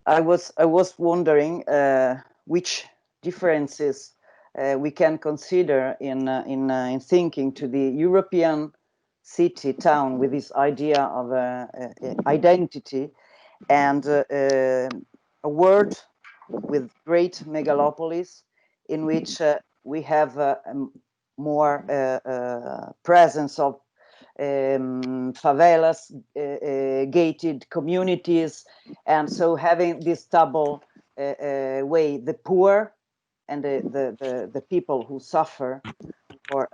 I was wondering which differences we can consider in thinking to the European city town with this idea of identity, and a world with great megalopolis in which we have more presence of favelas, gated communities, and so having this double way, the poor and the people who suffer for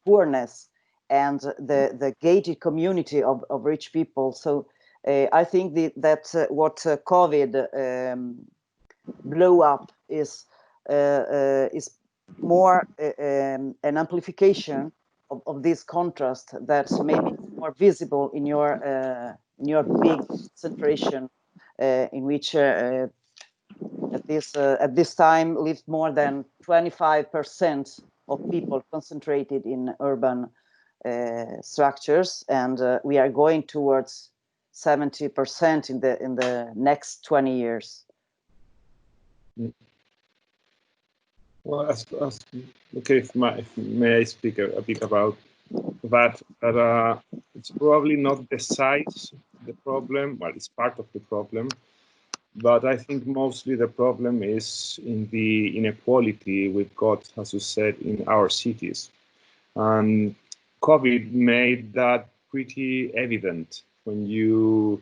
poorness, and the gated community of rich people. So I think that what COVID blow up is more an amplification of this contrast that's maybe more visible in your big concentration, in which at this time lived more than 25% of people concentrated in urban structures, and we are going towards 70% in the next 20 years. Well, okay, if may I speak a bit about that? It's probably not the size of the problem. Well, it's part of the problem, but I think mostly the problem is in the inequality we've got, as you said, in our cities. And COVID made that pretty evident when you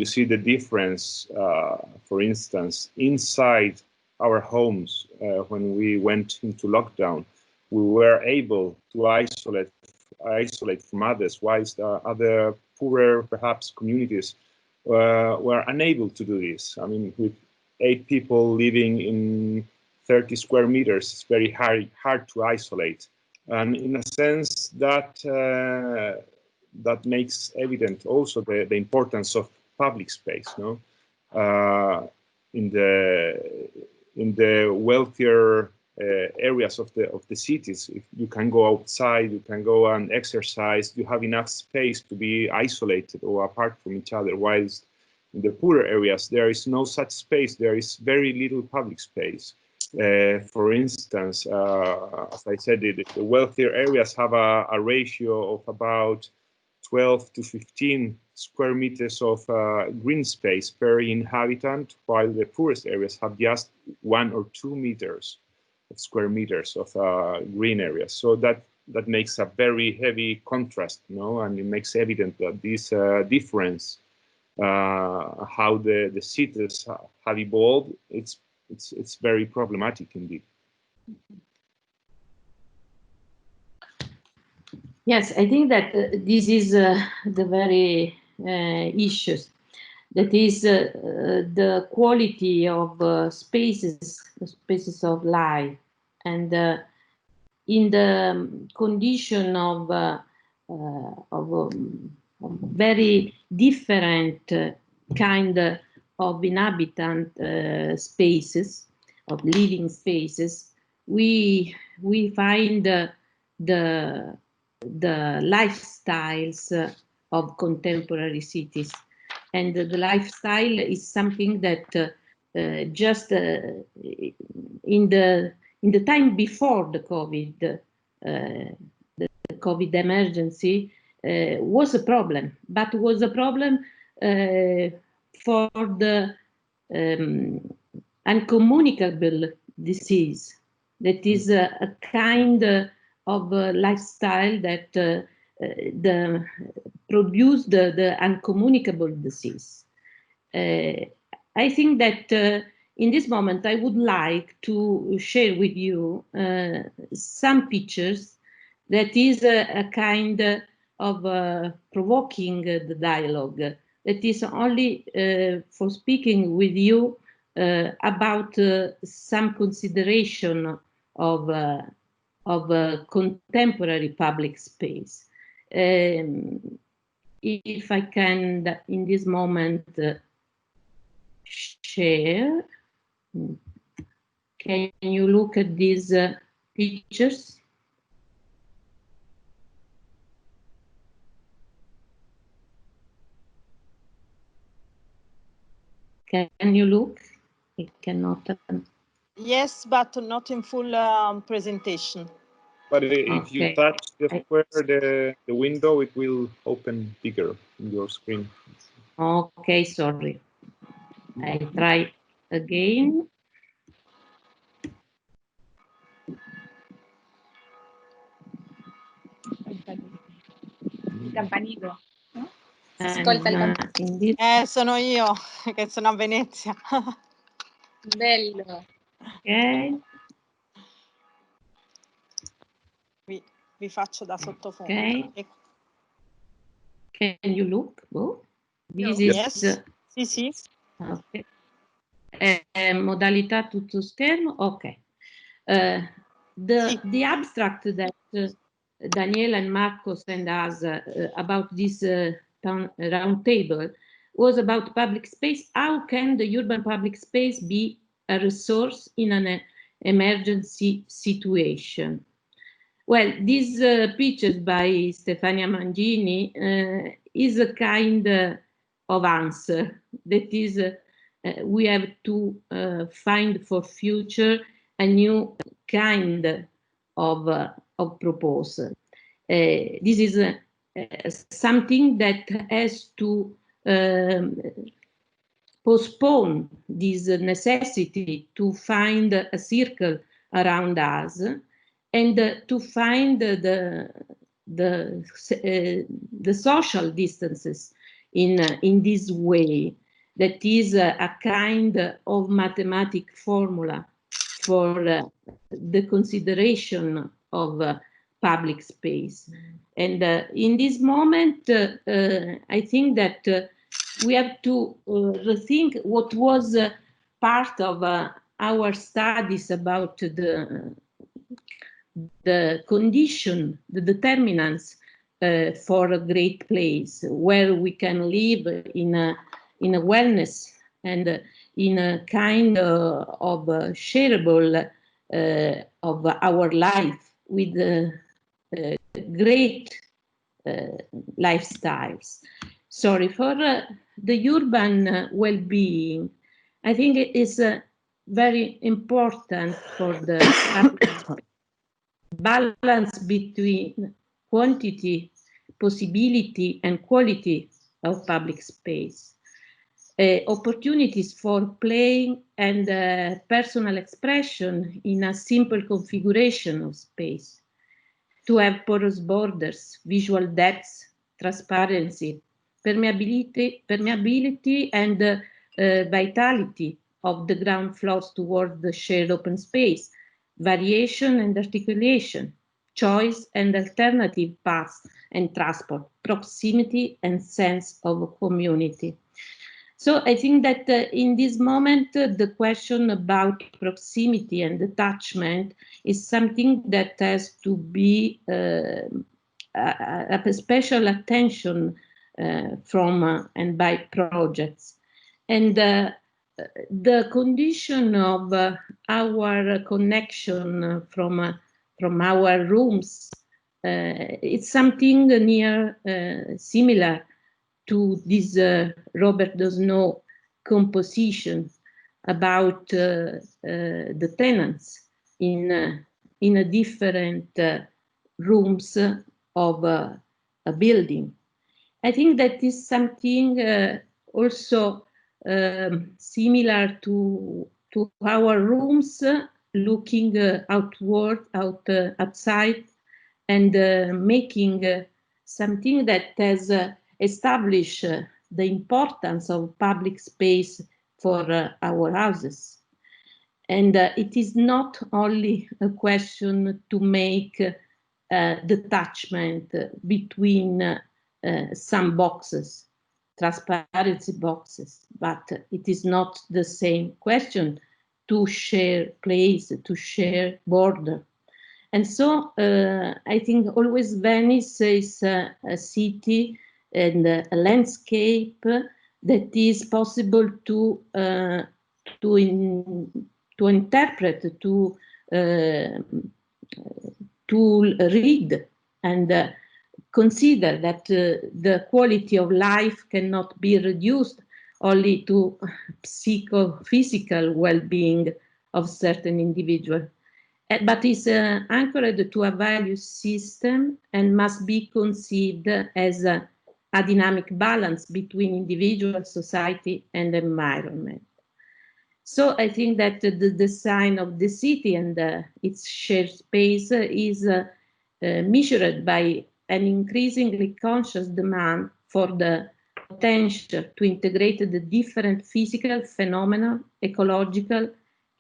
see the difference, for instance, inside our homes. When we went into lockdown, we were able to isolate from others, whilst other poorer, perhaps, communities were unable to do this. I mean, with 8 people living in 30 square meters, it's very hard to isolate. And in a sense, that makes evident also the importance of public space. No, in the wealthier areas of the cities, if you can go outside, you can go and exercise, you have enough space to be isolated or apart from each other. Whilst in the poorer areas, there is no such space. There is very little public space. For instance, as I said, the wealthier areas have a ratio of about 12 to 15 square meters of green space per inhabitant, while the poorest areas have just 1 or 2 meters of square meters of green areas. So that makes a very heavy contrast, no? And it makes evident that this difference, how the cities have evolved, it's very problematic indeed. Yes, I think that this is the very issues. That is the quality of spaces of life, and in the condition of very different kind of inhabitant spaces, of living spaces, we find the lifestyles of contemporary cities. And the lifestyle is something that just in the time before the COVID emergency was a problem, but was a problem for the uncommunicable disease. That is a kind of lifestyle that produced the uncommunicable disease. I think that in this moment I would like to share with you some pictures that is a kind of provoking the dialogue, that is only for speaking with you about some consideration of contemporary public space. If I can, in this moment, share. Can you look at these pictures? Can you look? It cannot. Yes, but not in full presentation. But if you touch the square, the window, it will open bigger in your screen. Okay, sorry. I try again. Il campanile. No? Si ascolta il campanile. Sono io, che sono a Venezia. Bello. Ok. Vi faccio da sottofondo. Okay. Can you look? Oh, this yes. is Sì, sì. Okay. Modalità tutto schermo. Ok. The abstract that Daniela and Marco sent us about this round table was about public space. How can the urban public space be a resource in an emergency situation? Well, this picture by Stefania Mangini is a kind of answer. That is, we have to find for future a new kind of proposal. This is something that has to postpone this necessity to find a circle around us and to find the social distances in this way. That is a kind of mathematic formula for the consideration of public space. And in this moment, I think that we have to rethink what was part of our studies about the condition, the determinants for a great place where we can live in a wellness and in a kind of shareable of our life with great lifestyles. Sorry, for the urban well-being, I think it is very important for the balance between quantity, possibility, and quality of public space. Opportunities for playing and personal expression in a simple configuration of space. To have porous borders, visual depths, transparency, permeability and vitality of the ground floors towards the shared open space, variation and articulation, choice and alternative paths and transport, proximity and sense of community. So I think that in this moment, the question about proximity and attachment is something that has to be a special attention from and by projects. And the condition of our connection from our rooms, it's something near similar to this Robert Dosneau composition about the tenants in a different rooms of a building. I think that is something also similar to our rooms, looking outside and making something that has establish the importance of public space for our houses. And it is not only a question to make detachment between some boxes, transparency boxes, but it is not the same question to share place, to share border. And so I think always Venice is a city and a landscape that is possible to interpret, to read and consider that the quality of life cannot be reduced only to psychophysical well-being of certain individual, but is anchored to a value system and must be conceived as a dynamic balance between individual, society, and environment. So I think that the design of the city and its shared space is measured by an increasingly conscious demand for the potential to integrate the different physical, phenomenal, ecological,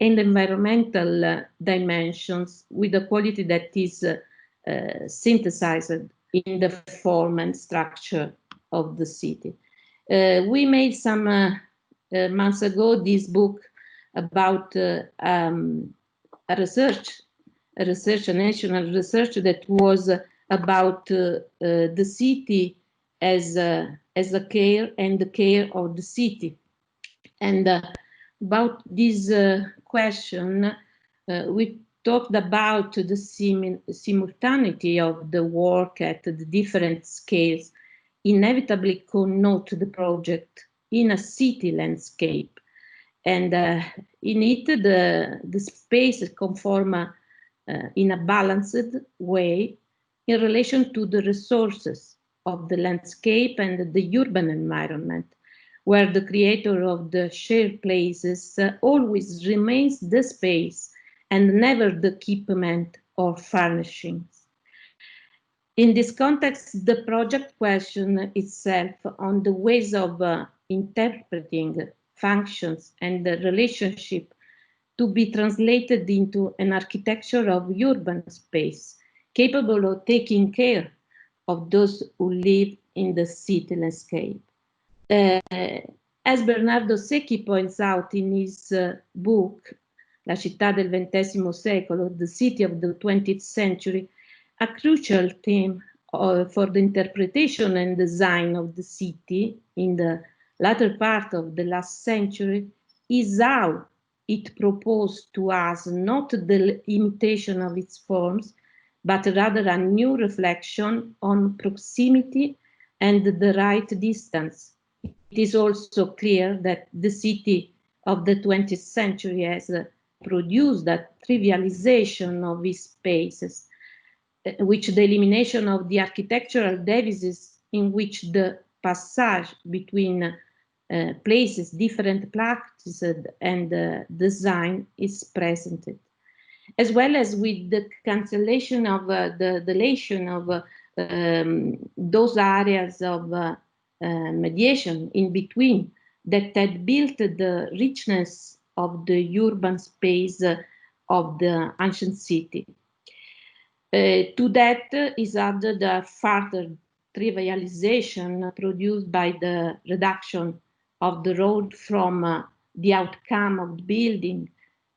and environmental dimensions with a quality that is synthesized in the form and structure of the city. We made some months ago this book about a national research that was about the city as a care and the care of the city. And about this question, we talked about the simultaneity of the work at the different scales inevitably connote the project in a city landscape. And in it, the space conform in a balanced way in relation to the resources of the landscape and the urban environment, where the creator of the shared places always remains the space and never the equipment or furnishings. In this context, the project question itself on the ways of interpreting functions and the relationship to be translated into an architecture of urban space capable of taking care of those who live in the city landscape. As Bernardo Secchi points out in his book, La città del XX secolo, the city of the 20th century, a crucial theme for the interpretation and design of the city in the latter part of the last century is how it proposed to us not the imitation of its forms, but rather a new reflection on proximity and the right distance. It is also clear that the city of the 20th century has produced a trivialization of its spaces, which the elimination of the architectural devices in which the passage between places, different practices and design is presented, as well as with the cancellation of the deletion of those areas of mediation in between that had built the richness of the urban space of the ancient city. To that is added a further trivialization produced by the reduction of the road from the outcome of the building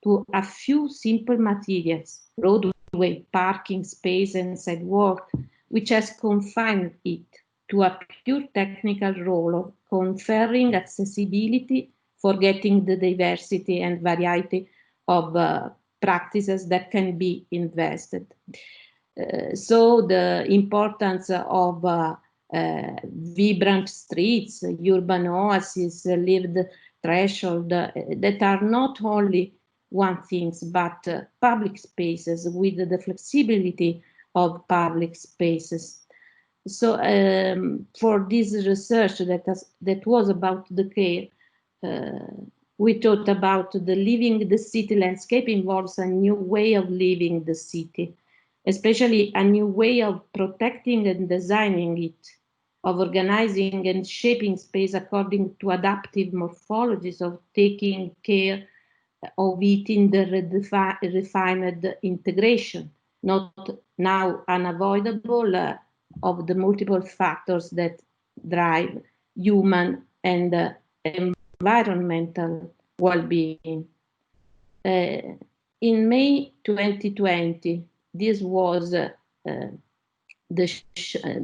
to a few simple materials, roadway, parking space, and sidewalk, which has confined it to a pure technical role of conferring accessibility, forgetting the diversity and variety of practices that can be invested. So the importance of vibrant streets, urban oases, lived threshold that are not only one thing, but public spaces with the flexibility of public spaces. So for this research that was about the care, we thought about the living the city landscape involves a new way of living the city, especially a new way of protecting and designing it, of organizing and shaping space according to adaptive morphologies, of taking care of it in the refined integration, not now unavoidable, of the multiple factors that drive human and environmental well-being. In May 2020, this was the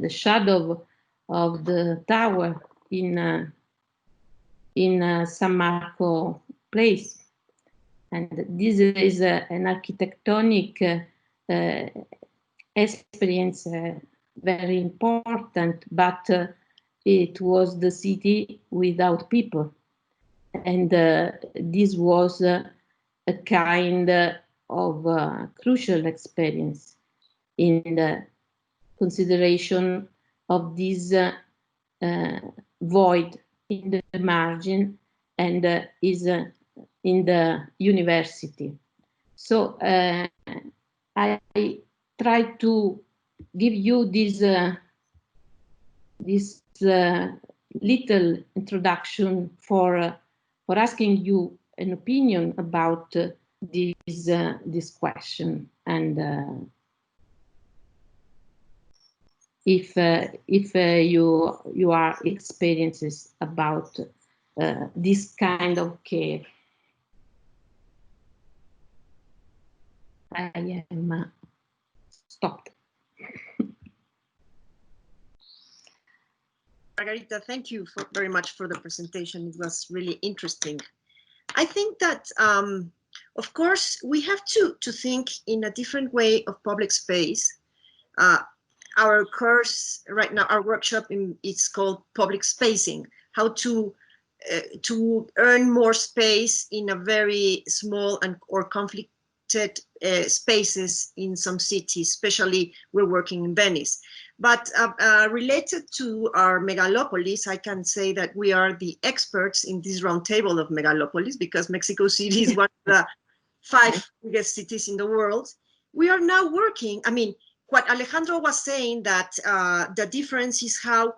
shadow of the tower in San Marco place. And this is an architectonic experience, very important, but it was the city without people. And this was a kind of crucial experience in the consideration of this void in the margin and is in the university. So I try to give you this little introduction for asking you an opinion about this question, and if you are experiences about this kind of care. I am stopped. Margherita, thank you very much for the presentation. It was really interesting. I think that, of course, we have to think in a different way of public space. Our course right now, our workshop is called Public Spacing, how to earn more space in a very small or conflicted spaces in some cities, especially we're working in Venice. But related to our megalopolis, I can say that we are the experts in this roundtable of megalopolis, because Mexico City is one of the 5 biggest cities in the world. We are now working, I mean, what Alejandro was saying, that the difference is how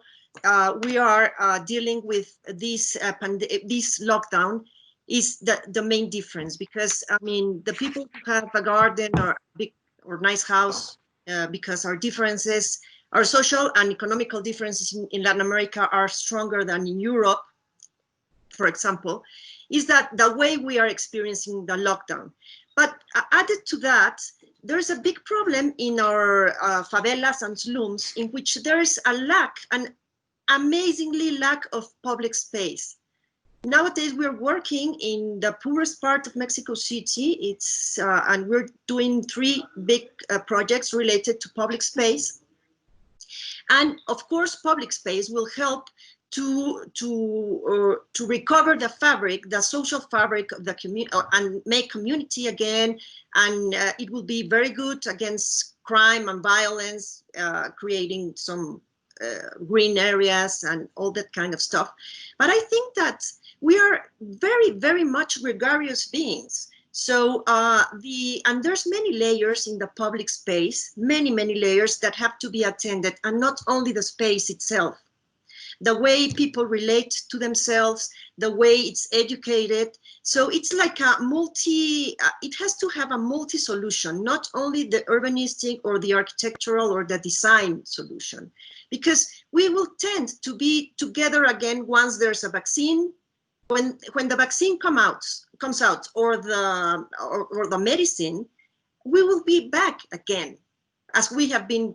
we are dealing with this lockdown is the main difference, because I mean, the people who have a garden or big or nice house, because our differences, our social and economical differences in Latin America are stronger than in Europe, for example, is that the way we are experiencing the lockdown. But added to that, there's a big problem in our favelas and slums, in which there is an amazingly lack of public space. Nowadays, we're working in the poorest part of Mexico City. And we're doing 3 big projects related to public space. And of course, public space will help to recover the fabric, the social fabric of the community, and make community again. And it will be very good against crime and violence, creating some green areas and all that kind of stuff. But I think that we are very, very much gregarious beings. So and there's many layers in the public space, many layers that have to be attended, and not only the space itself. The way people relate to themselves, the way it's educated. So it's like a it has to have a multi-solution, not only the urbanistic or the architectural or the design solution, because we will tend to be together again once there's a vaccine. When the vaccine comes out, or the medicine, we will be back again, as we have been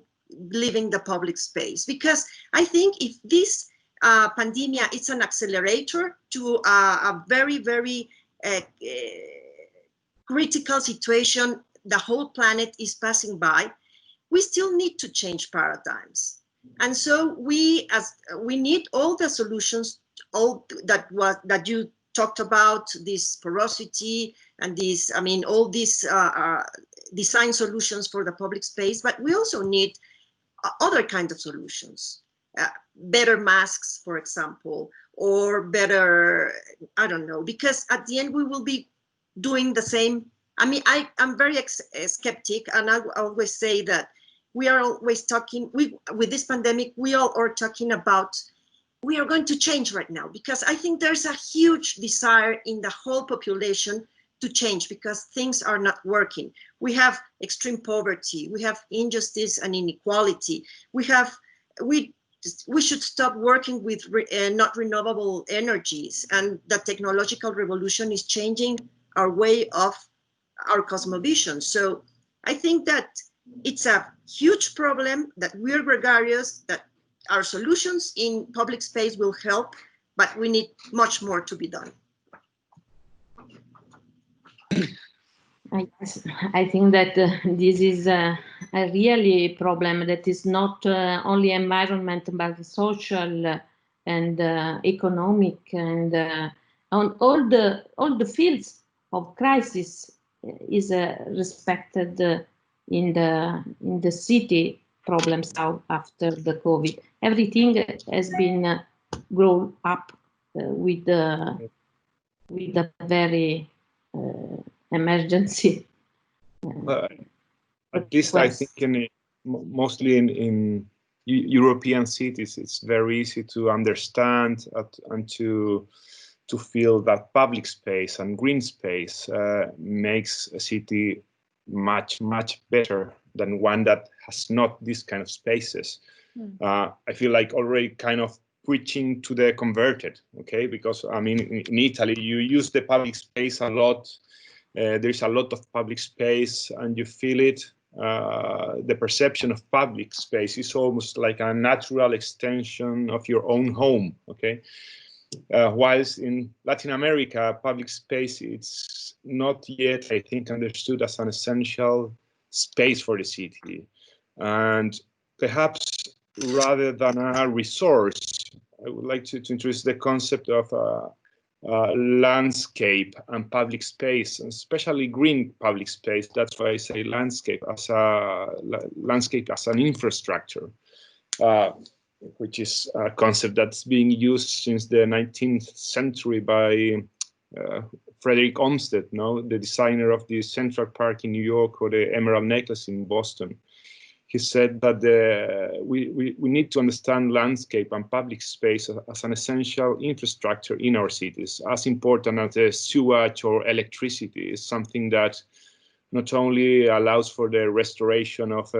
living the public space. Because I think if this pandemia, it's an accelerator to a very, very critical situation the whole planet is passing by, we still need to change paradigms. And so we need all the solutions, all that you talked about, this porosity and this, I mean, all these design solutions for the public space, but we also need other kinds of solutions, better masks, for example, or better, I don't know, because at the end we will be doing the same. I mean, I'm very skeptic, and I always say that we are always talking, with this pandemic, we all are talking about, we are going to change right now, because I think there's a huge desire in the whole population to change, because things are not working. We have extreme poverty, we have injustice and inequality. We should stop working with not renewable energies, and the technological revolution is changing our way of our cosmovision. So I think that it's a huge problem, that we're gregarious, that our solutions in public space will help, but we need much more to be done. I think that this is a really problem that is not only environment, but social and economic and on all the fields of crisis is respected in the city problems after the COVID. Everything has been grown up with a very emergency. At least I think mostly in European cities, it's very easy to understand and to feel that public space and green space makes a city much better than one that has not this kind of spaces. I feel like already kind of preaching to the converted, okay? Because I mean, in Italy, you use the public space a lot. There's a lot of public space, and you feel it. The perception of public space is almost like a natural extension of your own home, okay? Whilst in Latin America, public space, it's not yet, I think, understood as an essential space for the city. And perhaps rather than a resource, I would like to introduce the concept of landscape and public space, and especially green public space. That's why I say landscape as an infrastructure. Which is a concept that's being used since the 19th century by Frederick Olmsted, the designer of the Central Park in New York or the Emerald Necklace in Boston. He said that we need to understand landscape and public space as an essential infrastructure in our cities, as important as the sewage or electricity. Is something that not only allows for the restoration of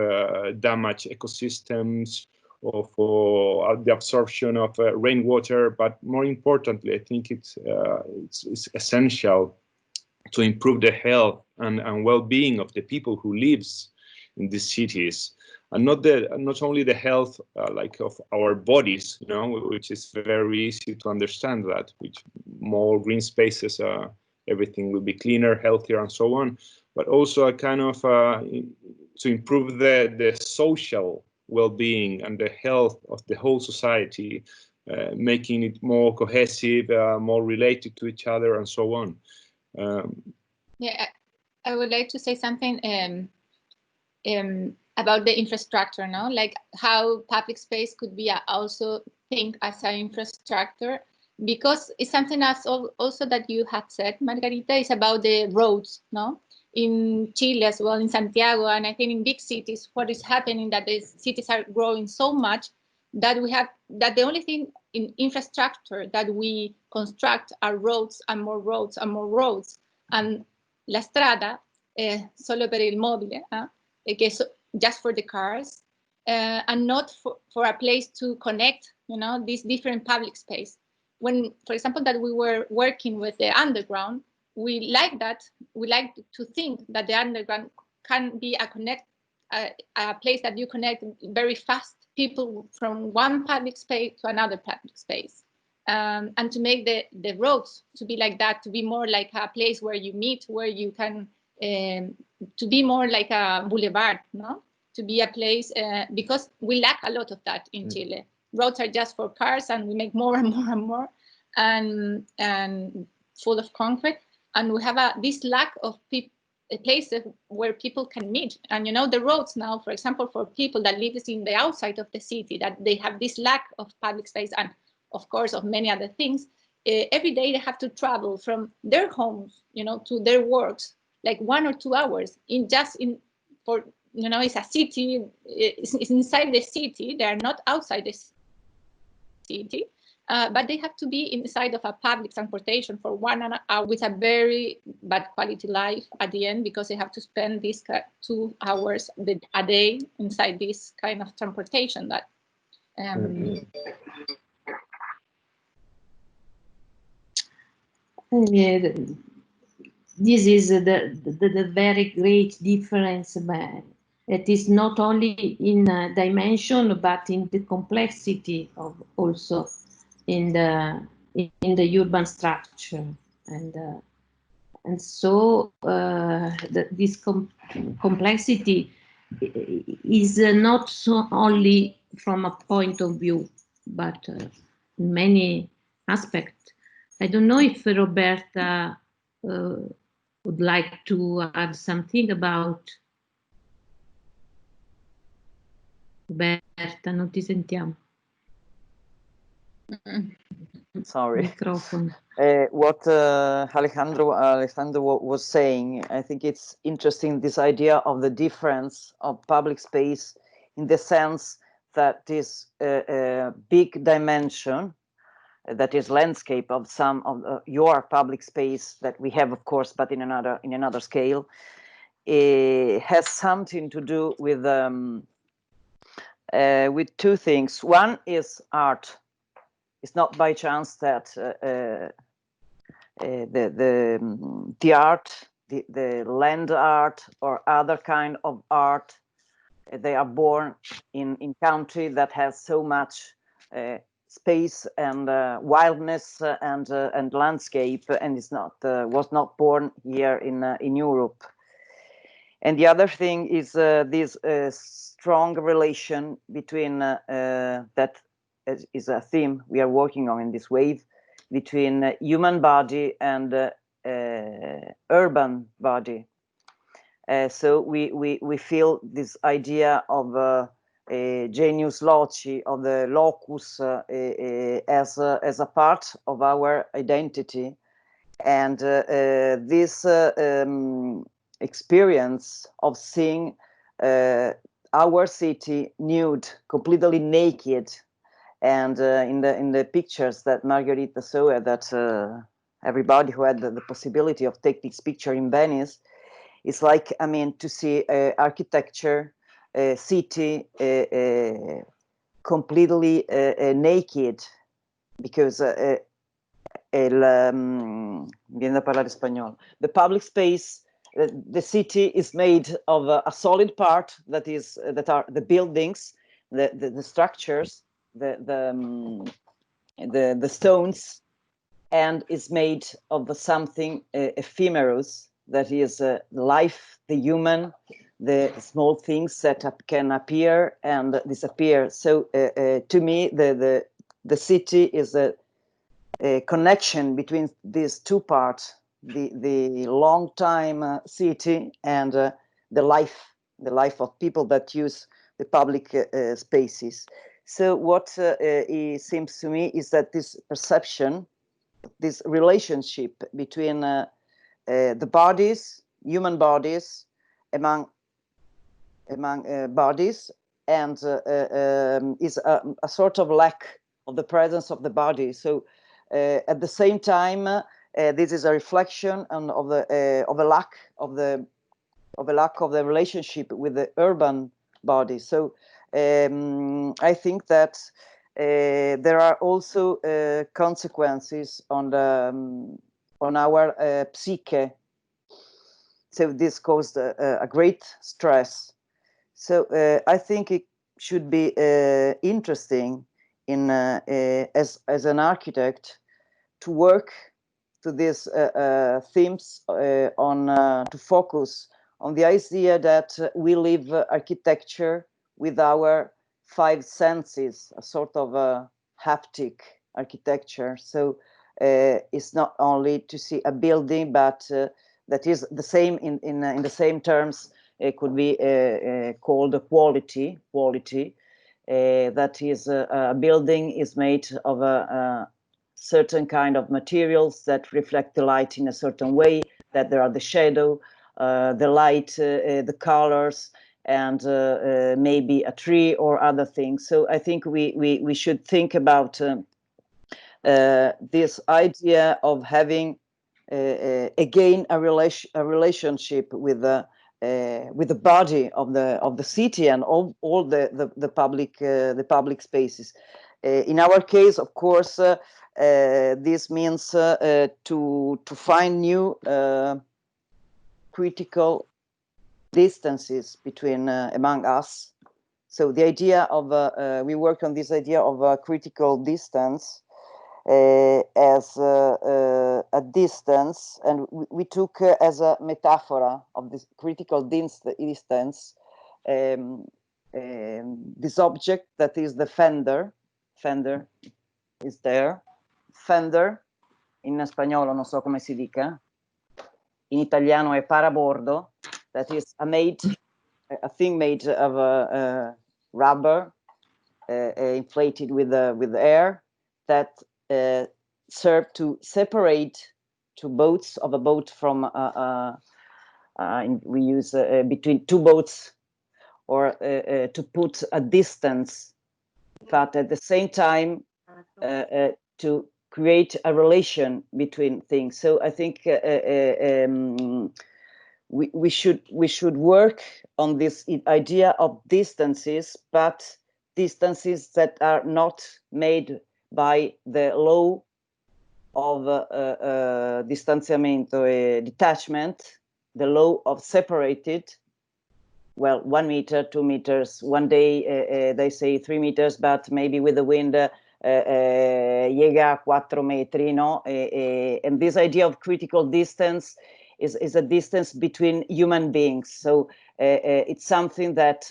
damaged ecosystems, or for the absorption of rainwater, but more importantly, I think it's essential to improve the health and well-being of the people who lives in these cities, and not only the health like of our bodies, which is very easy to understand that with more green spaces, everything will be cleaner, healthier, and so on, but also a kind of to improve the social well-being and the health of the whole society, making it more cohesive, more related to each other, and so on. Yeah, I would like to say something about the infrastructure, like how public space could be also think as an infrastructure, because it's something else also that you had said, Margherita, is about the roads, in Chile as well, in Santiago, and I think in big cities, what is happening that the cities are growing so much that the only thing in infrastructure that we construct are roads and more roads and more roads. And la strada solo per il mobile, que es just for the cars, and not for a place to connect, this different public space. When, for example, that we were working with the underground, we like to think that the underground can be a place that you connect very fast people from one public space to another public space, and to make the roads to be like that, to be more like a place where you meet, where you can, to be more like a boulevard, to be a place, because we lack a lot of that in Chile. Roads are just for cars, and we make more and more and more, and full of concrete. And we have this lack of places where people can meet. And the roads now, for example, for people that live in the outside of the city, that they have this lack of public space, and of course of many other things. Every day they have to travel from their homes, to their works, like 1 or 2 hours it's a city, it's inside the city. They are not outside the city. But they have to be inside of a public transportation for 1 hour with a very bad quality life at the end, because they have to spend these 2 hours a day inside this kind of transportation. That yeah, this is the very great difference. It is not only in dimension, but in the complexity of also in the urban structure, and so this complexity is not so only from a point of view, but in many aspects. I don't know if Roberta would like to add something about. Roberta, non ti sentiamo. Sorry. Microphone. What Alejandro was saying, I think it's interesting, this idea of the difference of public space in the sense that this big dimension, that is landscape of some of your public space that we have, of course, but in another scale, has something to do with two things. One is art. It's not by chance that the art, the land art or other kind of art, they are born in country that has so much space and wildness and landscape, and it's not was not born here in Europe. And the other thing is this strong relation between that is a theme we are working on in this wave, between human body and urban body. So we feel this idea of genius loci, of the locus, as a part of our identity, and this experience of seeing our city nude, completely naked, and in the pictures that Margherita saw, that everybody who had the possibility of taking this picture in Venice, it's like, I mean, to see architecture, city completely naked, because viene a parlare spagnolo. The public space, the city is made of a solid part that are the buildings, the structures, the stones, and is made of something ephemerous, that is life, the human, the small things that can appear and disappear. So to me, the city is a connection between these two parts, the long time city and the life of people that use the public spaces. So what it seems to me is that this perception, this relationship between the bodies, human bodies, among bodies, and is a sort of lack of the presence of the body. So at the same time, this is a reflection of a lack of the relationship with the urban body. So I think that there are also consequences on our psyche. So this caused a great stress. So I think it should be interesting as an architect to work to these themes, to focus on the idea that we live architecture with our five senses, a sort of a haptic architecture. So it's not only to see a building, but that is the same in the same terms. It could be called quality. That is a building is made of a certain kind of materials that reflect the light in a certain way, that there are the shadow, the light, the colors, and maybe a tree or other things. So I think we should think about this idea of having again a relationship with the body of the city and all the public spaces. In our case, of course, this means to find new critical distances between among us. So the idea of we work on this idea of a critical distance as a distance, and we took as a metaphor of this critical distance this object that is the fender is there, fender in spagnolo non so come si dica, in italiano è parabordo, that is a thing made of rubber inflated with air that serve to separate two boats of a boat from we use between two boats, or to put a distance, but at the same time to create a relation between things. So I think we should work on this idea of distances, but distances that are not made by the law of distanziamento e detachment, the law of separated, well, 1 meter, 2 meters, one day they say 3 meters, but maybe with the wind llega 4 metri, no? And this idea of critical distance is a distance between human beings. So it's something that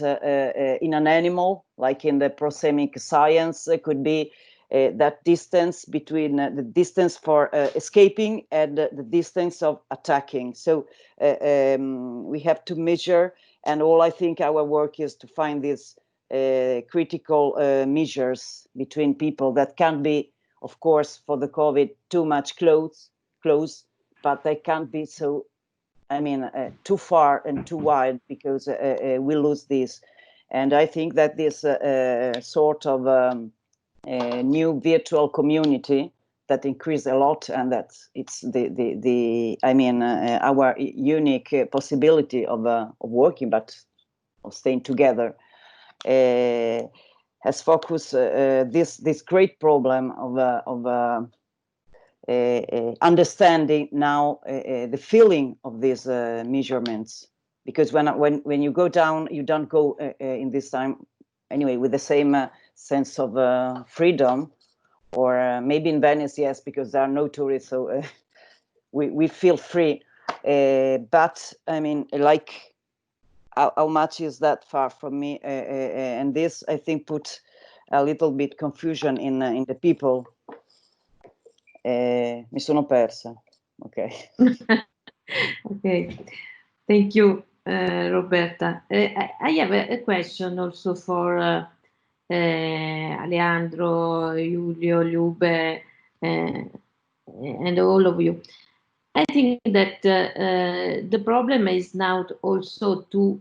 in an animal, like in the prosemic science, could be that distance between the distance for escaping and the distance of attacking. So we have to measure, and all I think our work is to find these critical measures between people that can be, of course, for the COVID, too much close, but they can't be so, I mean, too far and too wide, because we lose this. And I think that this sort of new virtual community that increased a lot, and that it's the I mean our unique possibility of working, but of staying together, has focused this great problem of understanding now the feeling of these measurements, because when you go down, you don't go in this time anyway with the same sense of freedom, or maybe in Venice, yes, because there are no tourists, so we feel free. But I mean, like, how much is that far from me? And this, I think, put a little bit confusion in the people. Mi sono persa. Okay. Okay, thank you, Roberta. I have a question also for Alejandro, Giulio, Lube, and all of you. I think that the problem is now also to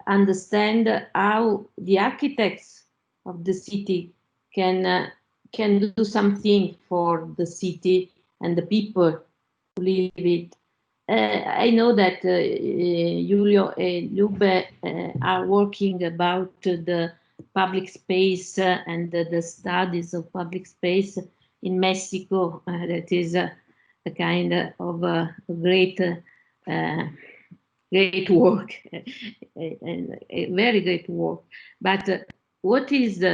understand how the architects of the city can do something for the city and the people who live it. I know that Giulio and Lube are working about the public space and the studies of public space in Mexico. That is a kind of great work, and a very great work. But what is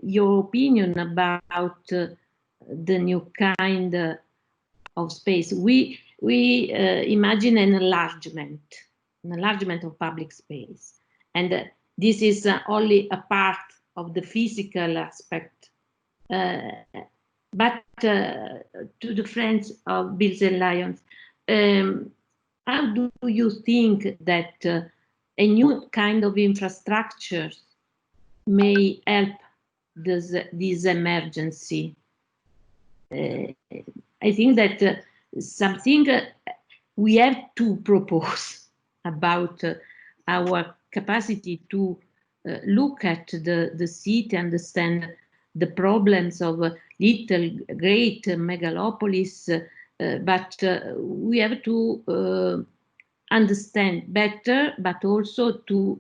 your opinion about the new kind of space? We imagine an enlargement of public space, and this is only a part of the physical aspect. But to the friends of Beals Lyon, how do you think that a new kind of infrastructure may help this emergency? I think that something we have to propose about our capacity to look at the city, understand the problems of little, great megalopolis, but we have to understand better, but also to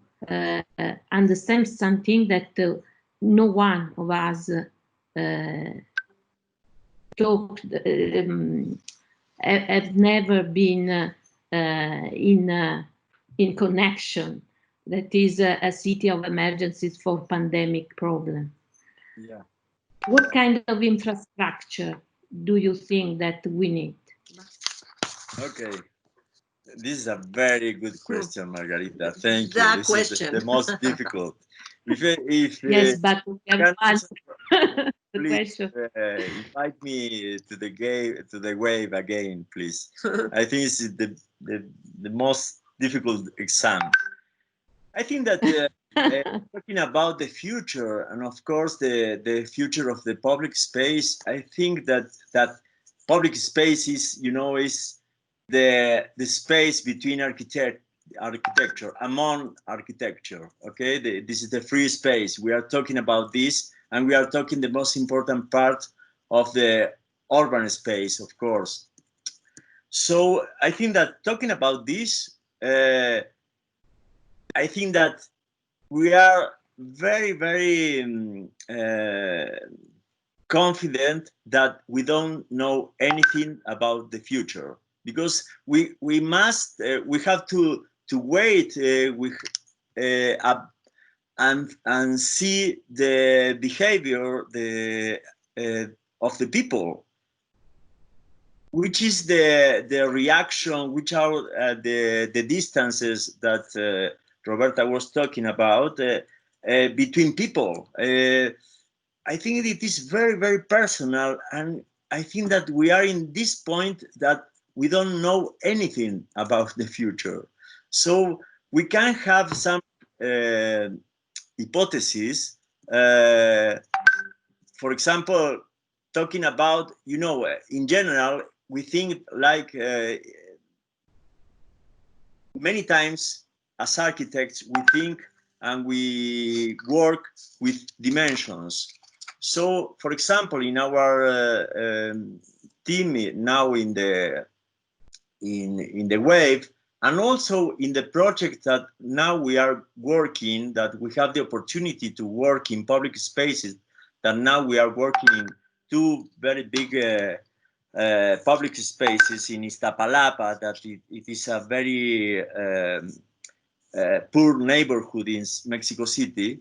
understand something that no one of us talked, have never been in connection. That is a city of emergencies for pandemic problem. Yeah. What kind of infrastructure do you think that we need? Okay. This is a very good question, Margherita. Thank you. That This question. is the most difficult. If Yes, but we have can answer. the please question. invite me to the W.A.Ve again, please. I think it's the most difficult exam. I think that talking about the future, and of course the future of the public space, I think that public space is, you know, is the space between architecture, among architecture. Okay, this is the free space. We are talking about this, and we are talking the most important part of the urban space, of course. So I think that talking about this, I think that we are very, very confident that we don't know anything about the future, because we have to wait and see the behavior of the people, which is the reaction, which are the distances that Roberta was talking about between people. I think it is very, very personal, and I think that we are in this point that we don't know anything about the future. So we can have some hypotheses. For example, talking about, you know, in general, we think like many times as architects, we think and we work with dimensions. So, for example, in our team now in the W.A.Ve, and also in the project that now we are working, that we have the opportunity to work in public spaces, that now we are working in two very big public spaces in Iztapalapa, that it is a very poor neighborhood in Mexico City.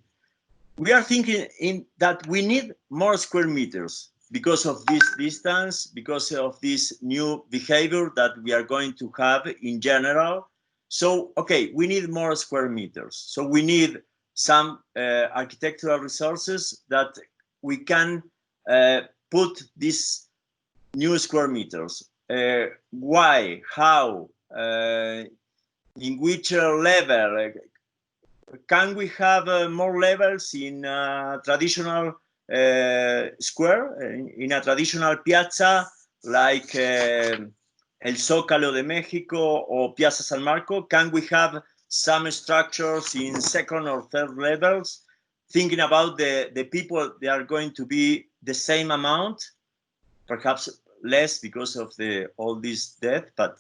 We are thinking that we need more square meters because of this distance, because of this new behavior that we are going to have in general. So, okay, we need more square meters. So we need some architectural resources that we can put these new square meters. Why? How? In which level? Can we have more levels in a traditional square, in a traditional piazza like El Zócalo de México or Piazza San Marco? Can we have some structures in second or third levels, thinking about the people, they are going to be the same amount, perhaps less because of all this death, but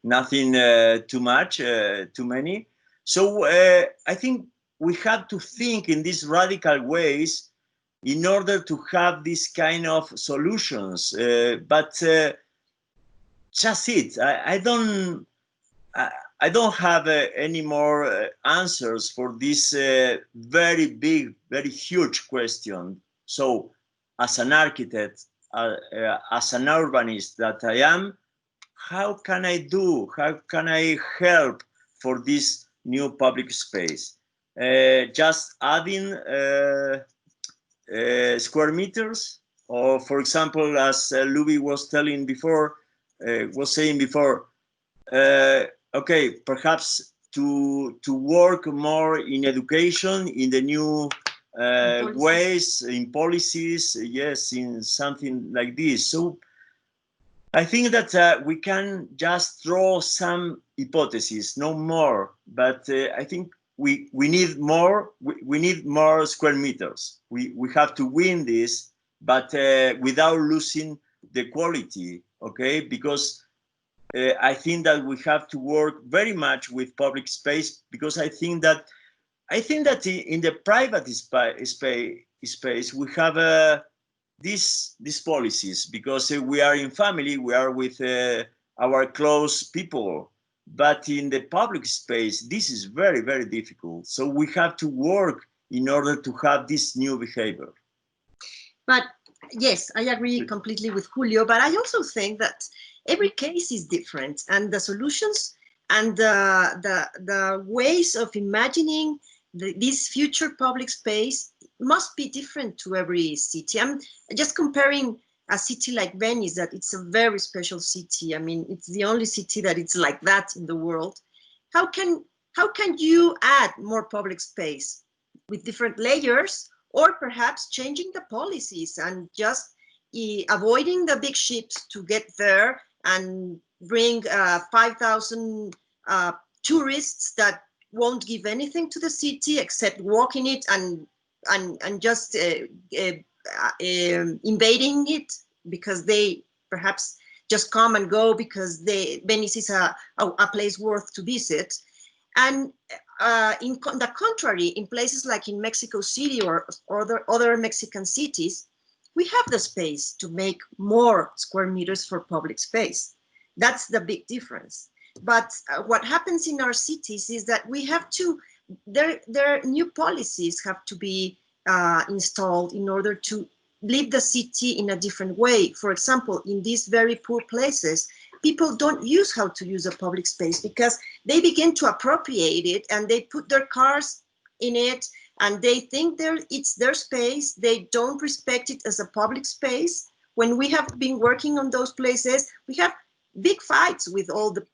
nothing too much, too many. So I think we have to think in these radical ways in order to have this kind of solutions. But just it. I don't have any more answers for this very big, very huge question. So, as an architect, as an urbanist that I am, how can I do? How can I help for this new public space? Just adding square meters, or for example, as Luby was saying before, okay, perhaps to work more in education, in the new ways, in policies, yes, in something like this. So I think that we can just draw some hypotheses, no more. But I think we need more. We need more square meters. We have to win this, but without losing the quality. Okay, because I think that we have to work very much with public space, because I think that in the private space we have these policies, because we are in family, we are with our close people, but in the public space this is very, very difficult. So we have to work in order to have this new behavior. But yes, I agree completely with Julio, but I also think that every case is different, and the solutions and the ways of imagining this future public space must be different to every city. I'm just comparing a city like Venice, that it's a very special city. I mean, it's the only city that it's like that in the world. How can you add more public space with different layers, or perhaps changing the policies and just avoiding the big ships to get there and bring 5,000 tourists that won't give anything to the city except walking it and just invading it, because they perhaps just come and go because Venice is a place worth to visit. And in the contrary, in places like in Mexico City or other Mexican cities, we have the space to make more square meters for public space. That's the big difference. But what happens in our cities is that we have to, their new policies have to be installed in order to live the city in a different way. For example, in these very poor places, people don't use how to use a public space because they begin to appropriate it and they put their cars in it and they think it's their space. They don't respect it as a public space. When we have been working on those places, we have big fights with all the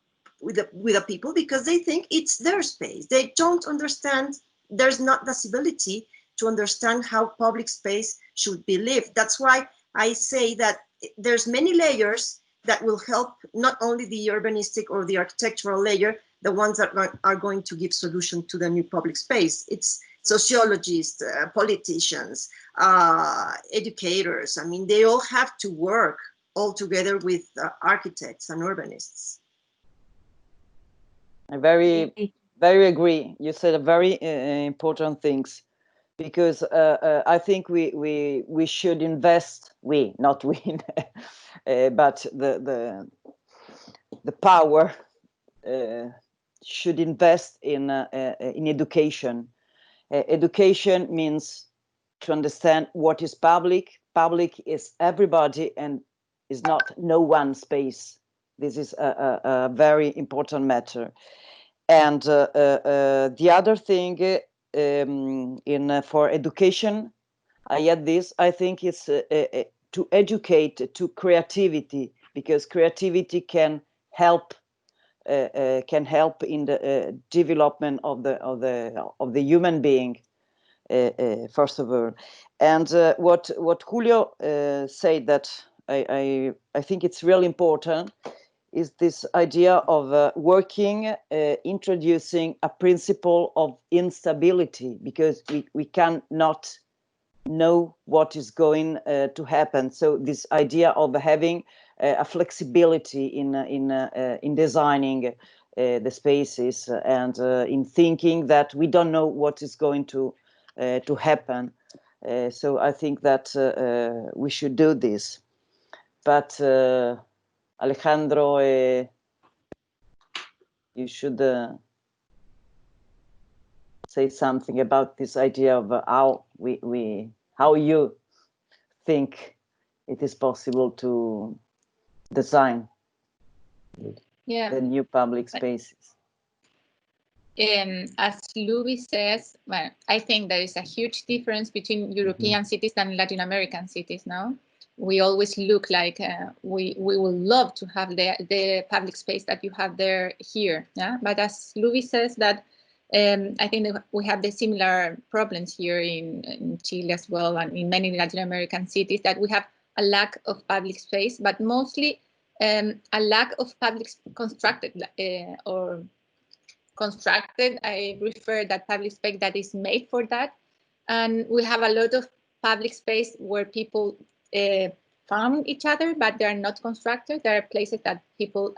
people because they think it's their space. They don't understand, there's not the civility to understand how public space should be lived. That's why I say that there's many layers that will help, not only the urbanistic or the architectural layer, the ones that are going to give solution to the new public space. It's sociologists, politicians, educators. I mean, they all have to work all together with architects and urbanists. I very agree. You said very important things, because I think we should invest. Not we, but the power should invest in education. Education means to understand what is public. Public is everybody and is not no one space. This is a very important matter. And the other thing for education, I add this. I think it's to educate to creativity, because creativity can help in the development of the human being, first of all. And what Julio said, that I think it's really important, is this idea of working, introducing a principle of instability, because we cannot know what is going to happen. So this idea of having a flexibility in designing the spaces, and in thinking that we don't know what is going to happen. So I think that we should do this. But Alejandro, you should say something about this idea of how how you think it is possible to design the new public spaces. As Luby says, well, I think there is a huge difference between European cities and Latin American cities now. We always look like we would love to have the public space that you have there here. Yeah, but as Luby says, that I think that we have the similar problems here in Chile as well, and in many Latin American cities, that we have a lack of public space, but mostly a lack of public constructed. I prefer that public space that is made for that. And we have a lot of public space where people found each other, but they are not constructed. There are places that people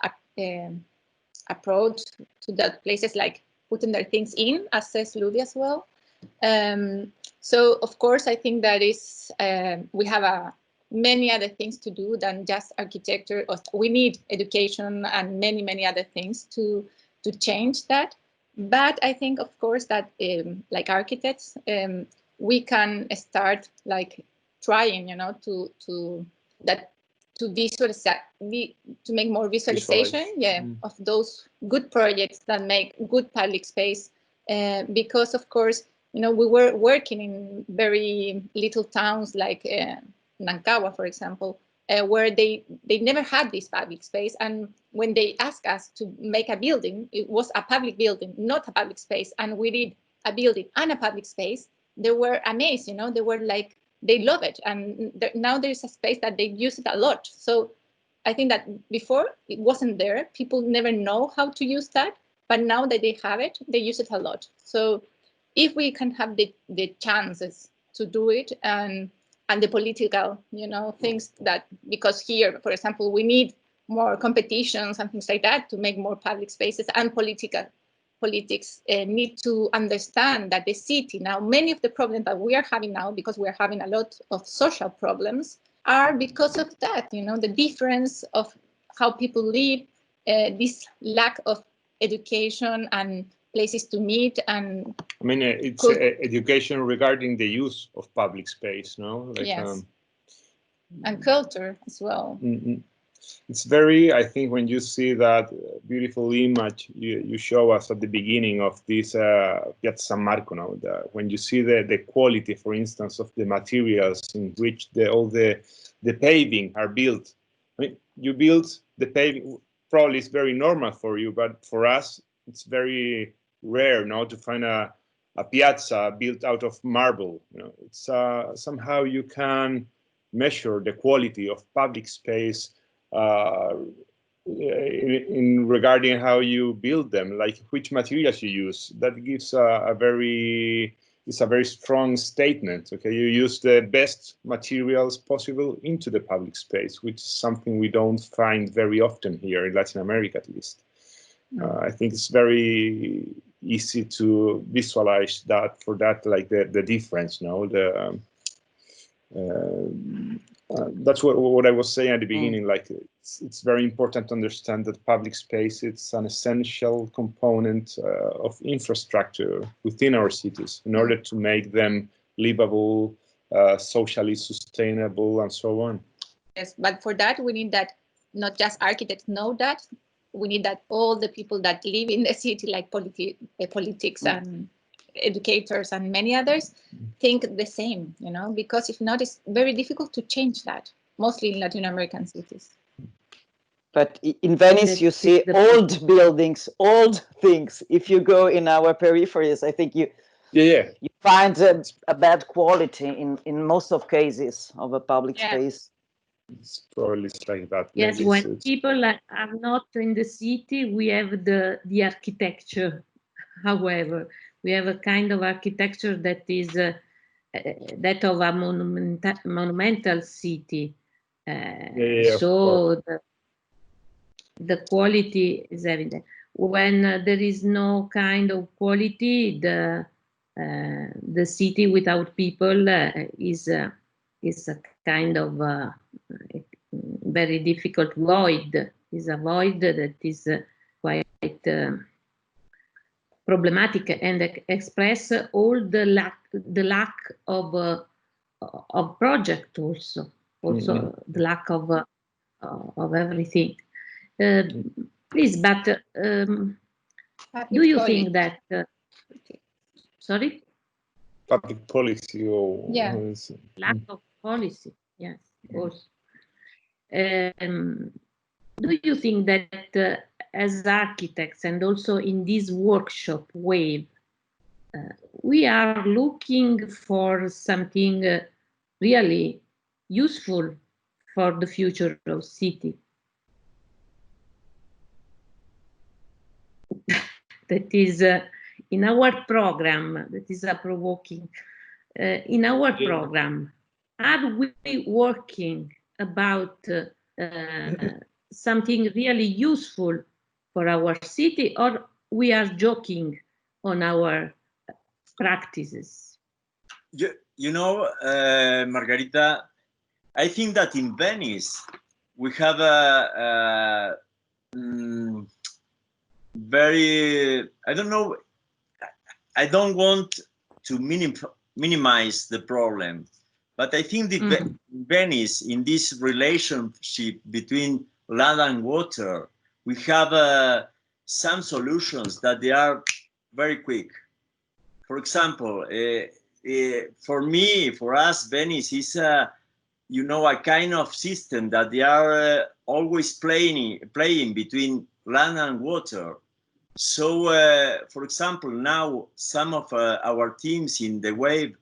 approach to that places, like putting their things in, as says Luby as well. So of course, I think that is we have many other things to do than just architecture. We need education and many other things to change that. But I think, of course, that like architects, we can start like trying, to visualize, to make more visualization, of those good projects that make good public space. Because of course, You know, we were working in very little towns like Nankawa, for example, where they never had this public space. And when they asked us to make a building, it was a public building, not a public space. And we did a building and a public space. They were amazed, you know, they were like, they love it. And now there's a space that they use it a lot. So I think that before it wasn't there. People never know how to use that. But now that they have it, they use it a lot. So if we can have the chances to do it and the political, you know, things that, because here, for example, we need more competitions and things like that to make more public spaces, and politics need to understand that the city now, many of the problems that we are having now, because we are having a lot of social problems, are because of that, you know, the difference of how people live, this lack of education and places to meet. And I mean, it's education regarding the use of public space, no? Like, yes, and culture as well. It's very, I think, when you see that beautiful image you show us at the beginning of this Piazza San Marco, no? When you see the quality, for instance, of the materials in which all the paving are built. I mean, you build the paving, probably it's very normal for you, but for us, it's very rare now to find a piazza built out of marble. You know, it's somehow you can measure the quality of public space in regarding how you build them, like which materials you use. That gives a very strong statement. Okay, you use the best materials possible into the public space, which is something we don't find very often here in Latin America, at least. I think it's very easy to visualize that for that, like the difference, no? That's what I was saying at the beginning. Like it's very important to understand that public space, it's an essential component of infrastructure within our cities in order to make them livable, socially sustainable, and so on. Yes, but for that we need that not just architects know that. We need that all the people that live in the city, like politics and educators and many others, think the same, you know, because if not, it's very difficult to change that, mostly in Latin American cities. But in Venice, you see old buildings, old things. If you go in our peripheries, I think you find a bad quality in most of cases of a public space. It's probably like that. Yes, when people are not in the city, we have the architecture. However, we have a kind of architecture that is that of a monumental city. So the quality is evident. When there is no kind of quality, the city without people is a kind of very difficult void. Is a void that is quite problematic and express all the lack of project, also the lack of everything. Please, but do you think that sorry, public policy or lack of policy? Yes, also. Do you think that as architects and also in this workshop W.A.Ve, we are looking for something really useful for the future of city? That is in our program, that is a provoking. In our program, are we working about something really useful for our city, or we are joking on our practices? You know, Margherita, I think that in Venice we have a very, I don't know, I don't want to minimize the problem, but I think the Venice, in this relationship between land and water, we have some solutions that they are very quick. for example, for me, for us, Venice is you know, a kind of system that they are always playing between land and water. So, for example, now some of our teams in the W.A.Ve,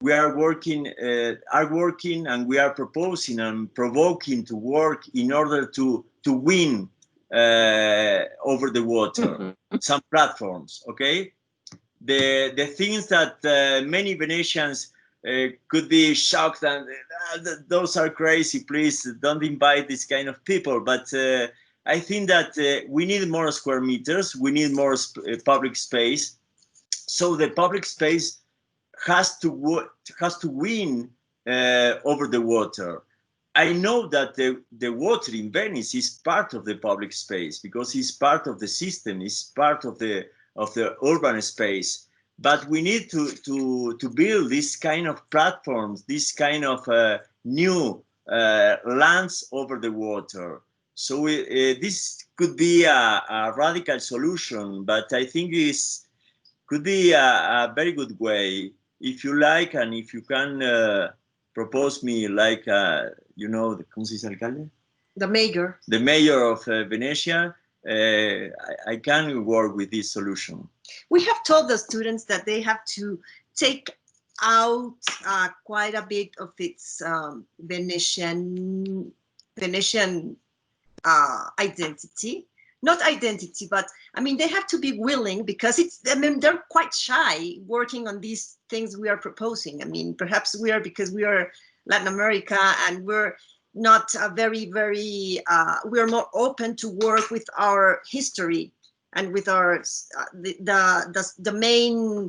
we are working and we are proposing and provoking to work in order to win over the water, some platforms, okay? The things that many Venetians could be shocked and those are crazy, please don't invite this kind of people. But I think that we need more square meters, we need more public space. So the public space has to win over the water. I know that the water in Venice is part of the public space because it's part of the system, it's part of the urban space. But we need to build this kind of platforms, this kind of new lands over the water. So this could be a radical solution, but I think it could be a very good way. If you like, and if you can propose me, like, you know, ¿cómo se dice alcalde? The mayor. The mayor of Venetia, I can work with this solution. We have told the students that they have to take out quite a bit of its Venetian identity. Not identity, but I mean, they have to be willing because I mean, they're quite shy working on these things we are proposing. I mean, perhaps because we are Latin America and we're not we're more open to work with our history and with our, the main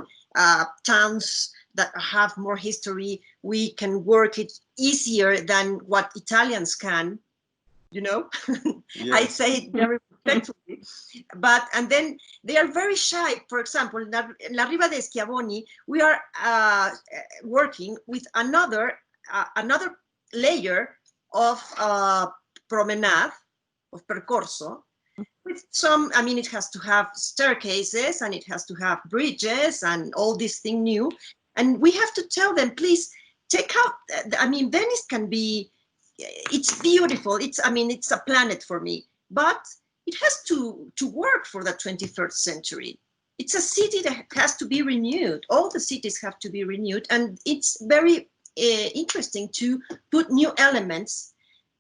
towns that have more history. We can work it easier than what Italians can, you know. Yes. I say it very respectfully, but, and then they are very shy. For example, in La Riva de Schiavoni, we are working with another layer of promenade, of percorso, with some, I mean, it has to have staircases and it has to have bridges and all this thing new. And we have to tell them, please take out, I mean, Venice can be, it's beautiful. I mean, it's a planet for me, but it has to work for the 21st century. It's a city that has to be renewed. All the cities have to be renewed. And it's very interesting to put new elements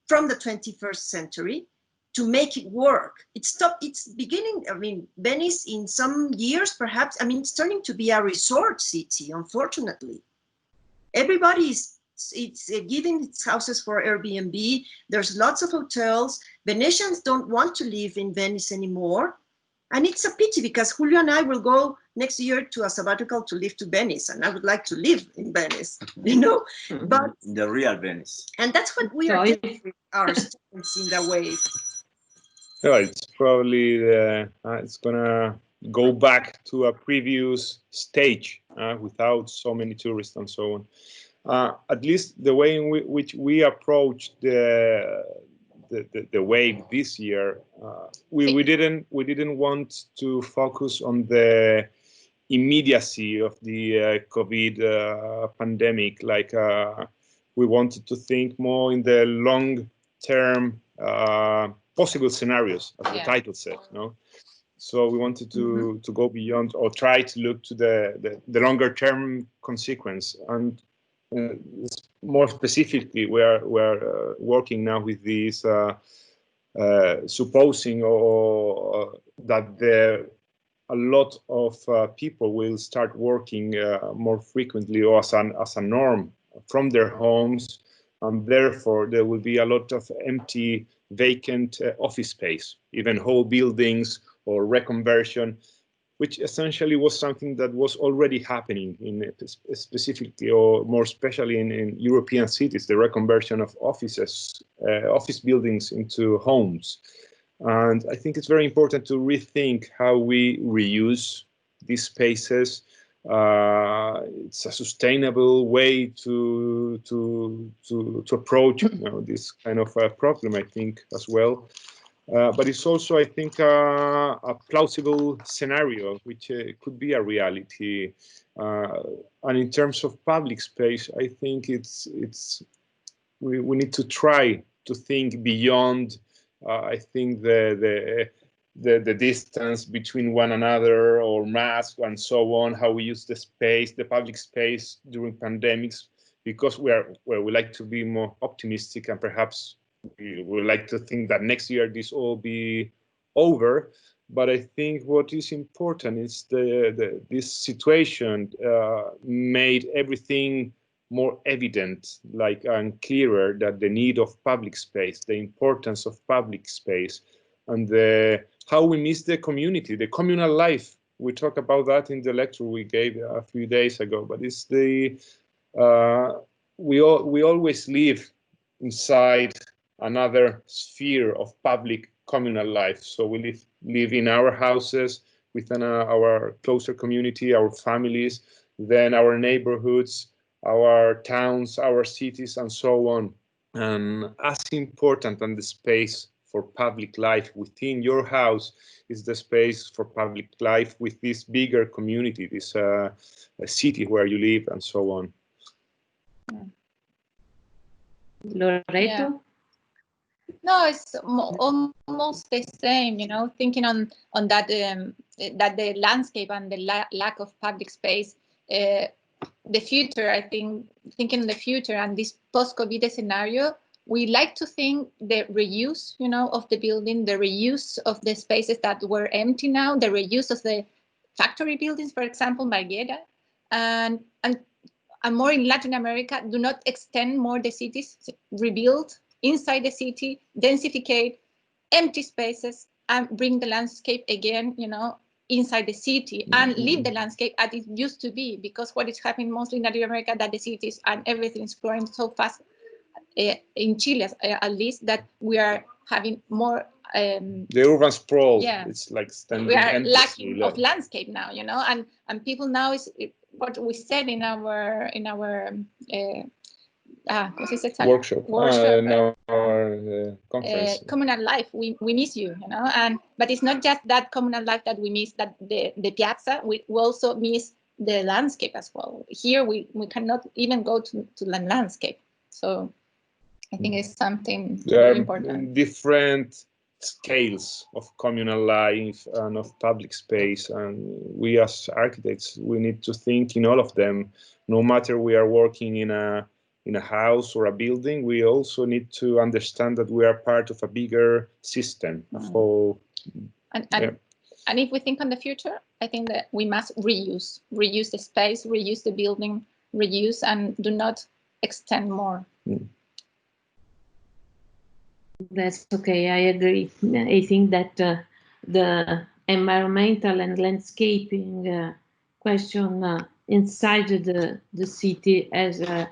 from the 21st century to make it work. It's beginning, I mean, Venice in some years, perhaps, I mean, it's turning to be a resort city, unfortunately. Everybody it's giving its houses for Airbnb. There's lots of hotels. Venetians don't want to live in Venice anymore. And it's a pity because Julio and I will go next year to a sabbatical to live to Venice. And I would like to live in Venice, you know, but the real Venice. And that's what we are doing with our students in the W.A.Ve. Yeah, it's probably it's gonna go back to a previous stage without so many tourists and so on. At least the way in which we approached the W.A.Ve this year, we didn't want to focus on the immediacy of the COVID pandemic. Like we wanted to think more in the long-term possible scenarios, as the title said. No, so we wanted to go beyond or try to look to the longer-term consequence. And more specifically, we're working now with these supposing or that a lot of people will start working more frequently or as a norm from their homes, and therefore there will be a lot of empty, vacant office space, even whole buildings or reconversion, which essentially was something that was already happening in specifically or more especially in European cities, the reconversion of offices, office buildings into homes. And I think it's very important to rethink how we reuse these spaces. It's a sustainable way to approach this kind of problem, I think, as well. But it's also, I think, a plausible scenario, which could be a reality. And in terms of public space, I think we need to try to think beyond. I think the distance between one another, or mask and so on, how we use the space, the public space during pandemics, because we like to be more optimistic, and perhaps we would like to think that next year this all be over. But I think what is important is this situation made everything more evident, and clearer, that the need of public space, the importance of public space, and how we miss the community, the communal life. We talked about that in the lecture we gave a few days ago. But it's we always live inside another sphere of public communal life. So we live in our houses, within our closer community, our families, then our neighborhoods, our towns, our cities, and so on. And as important than the space for public life within your house is the space for public life with this bigger community, this city where you live, and so on. Loreto? Yeah. No, it's almost the same, thinking on that, that the landscape and the lack of public space, the future, I think, thinking the future and this post-COVID scenario, we like to think the reuse, of the building, the reuse of the spaces that were empty now, the reuse of the factory buildings, for example, Margherita, and more in Latin America, do not extend more the cities, rebuild inside the city, densificate empty spaces, and bring the landscape again, inside the city, and leave the landscape as it used to be. Because what is happening mostly in Latin America, that the cities and everything is growing so fast, in Chile at least, that we are having more the urban sprawl. Yeah, it's like standing. We are lacking of landscape now, and people now is what we said in our workshop. Conference. Communal life. We miss you, but it's not just that communal life that we miss, that the piazza. We also miss the landscape as well. Here we cannot even go to the landscape. So I think it's something very important. Different scales of communal life and of public space, and we as architects, we need to think in all of them. No matter we are working in a house or a building, we also need to understand that we are part of a bigger system. And if we think on the future, I think that we must reuse the space, reuse the building, reuse, and do not extend more. That's okay, I agree. I think that the environmental and landscaping question inside the city as a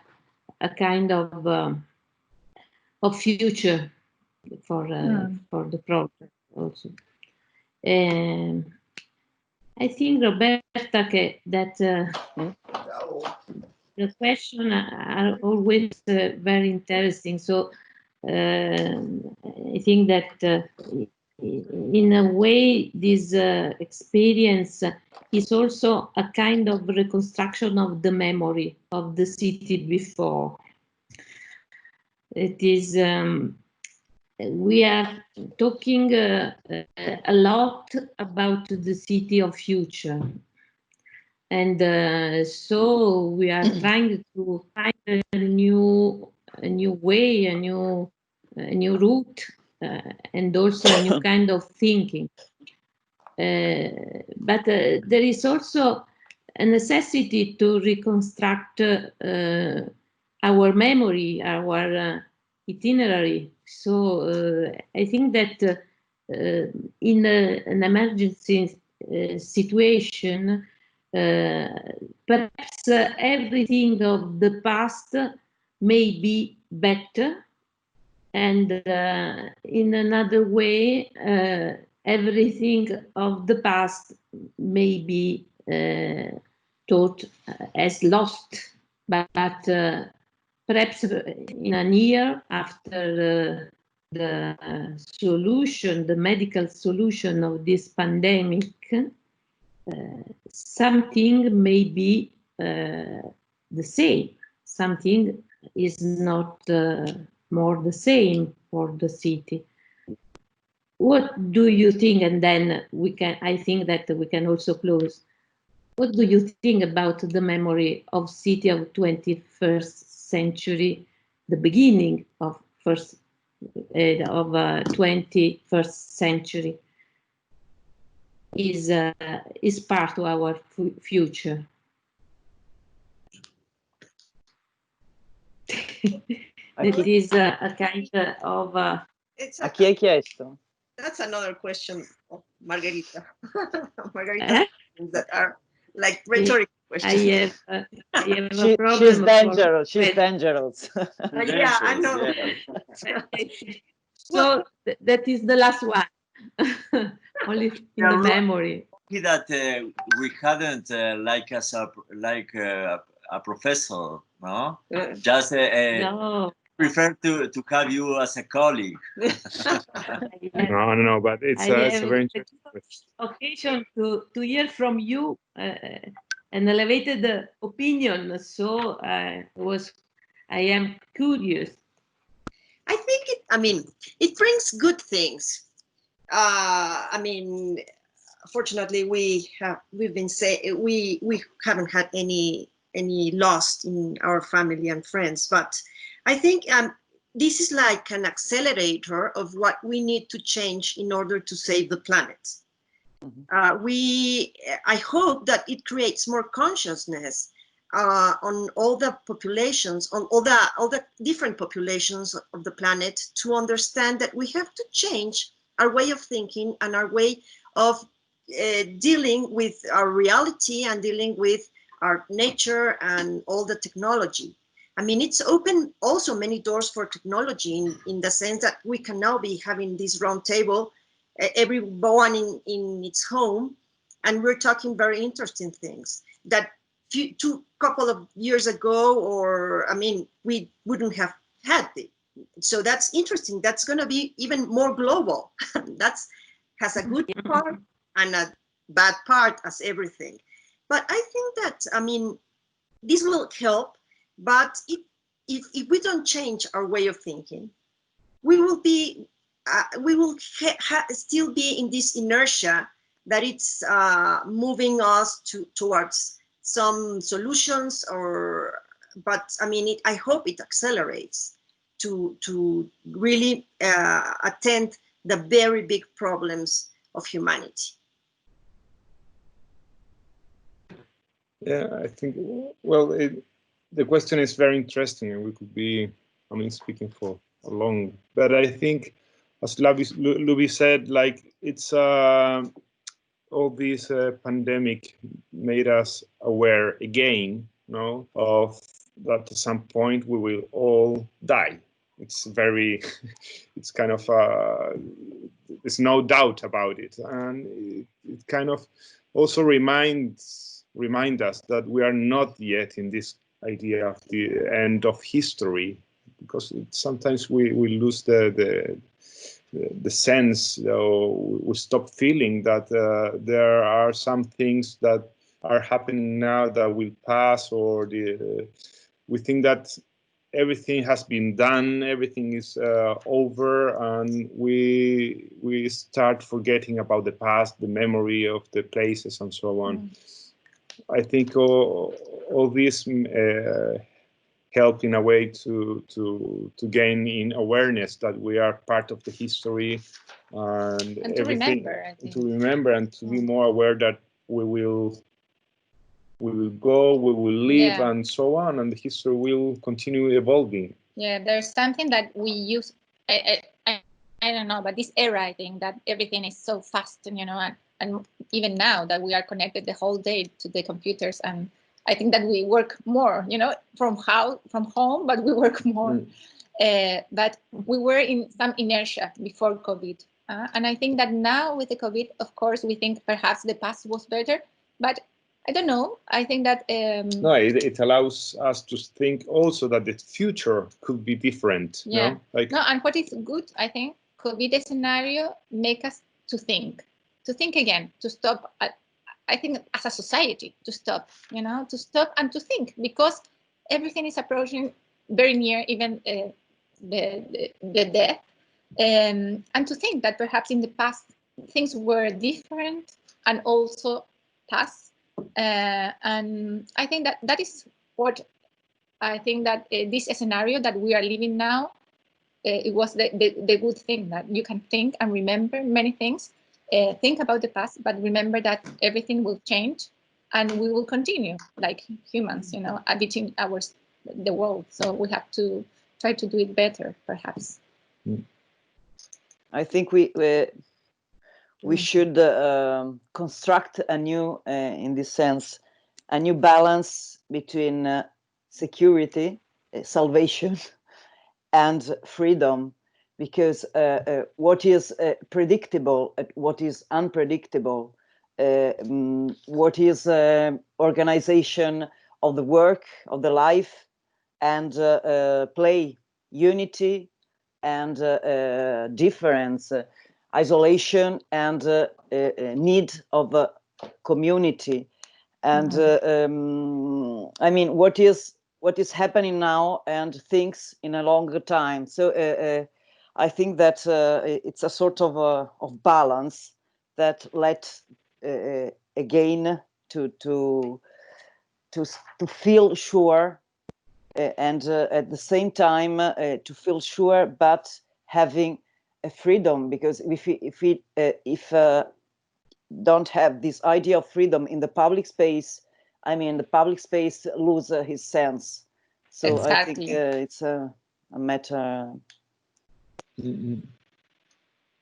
kind of future for the project also. I think, Roberta, that the questions are always very interesting. So I think that in a way, this experience is also a kind of reconstruction of the memory of the city before. It is, we are talking a lot about the city of future. And so we are trying to find a new way, a new route, and also a new kind of thinking. But there is also a necessity to reconstruct our memory, our itinerary. So I think that in an emergency situation, perhaps everything of the past may be better, and in another way, everything of the past may be thought as lost. But perhaps in a year after the solution, the medical solution of this pandemic, something may be the same, something is not more the same for the city. What do you think? And then I think that we can also close. What do you think about the memory of city of 21st century, the beginning of 21st century is part of our future? It is a kind of... It's A chi hai chiesto? That's another question of Margherita. Margherita that are like rhetorical questions. I have a She's problem. dangerous. She's dangerous. Yeah, I know. So that is the last one. Only in the memory. That we hadn't like a professor, no? Just No. prefer to have you as a colleague. No, but it's a very interesting question. Occasion to hear from you an elevated opinion. So I am curious. I think it brings good things. Fortunately, we haven't had any loss in our family and friends, but I think this is like an accelerator of what we need to change in order to save the planet. I hope that it creates more consciousness on all the populations, on all the different populations of the planet, to understand that we have to change our way of thinking and our way of dealing with our reality and dealing with our nature and all the technology. It's opened also many doors for technology in the sense that we can now be having this round table, everyone in its home, and we're talking very interesting things that couple of years ago, we wouldn't have had it. So that's interesting. That's going to be even more global. Has a good part and a bad part as everything. But I think that, this will help. But if we don't change our way of thinking, we will still be in this inertia that it's moving us towards some solutions. But I hope it accelerates to really attend the very big problems of humanity. Yeah, I think, well, the question is very interesting, and we could be, speaking for a long, but I think, as Luby said, like, it's all this pandemic made us aware again, of that at some point we will all die. It's very, it's kind of, there's no doubt about it, and it kind of also remind us that we are not yet in this idea of the end of history, because sometimes we lose the sense, we stop feeling that there are some things that are happening now that will pass, or we think that everything has been done, everything is over, and we start forgetting about the past, the memory of the places, and so on. I think all this help in a way to gain in awareness that we are part of the history, and to everything, remember, and to be more aware that we will go, we will live, and so on, and the history will continue evolving. Yeah, there's something that we use. I don't know, but this era, I think that everything is so fast, and even now that we are connected the whole day to the computers, and I think that we work more, from home, but we work more. But we were in some inertia before COVID. And I think that now with the COVID, of course, we think perhaps the past was better, but I don't know. I think that no, it allows us to think also that the future could be different. yeah. No, like no, and what is good, I think, could be the scenario make us to think again, to stop. I think as a society to stop, to stop and to think, because everything is approaching very near, even the death, and to think that perhaps in the past things were different and also past, and I think that is what I think that this scenario that we are living now, it was the good thing, that you can think and remember many things, think about the past, but remember that everything will change and we will continue like humans, editing the world. So we have to try to do it better, perhaps. I think we should construct a new, in this sense, a new balance between security, salvation, and freedom, because what is predictable, what is unpredictable, what is organization of the work, of the life, and play, unity, and difference, isolation, and need of a community. And I mean, what is happening now and things in a longer time. So I think that it's a sort of balance that let again to feel sure, and at the same time to feel sure, but having a freedom, because if we don't have this idea of freedom in the public space, I mean, the public space loses his sense. So Exactly. I think it's a matter.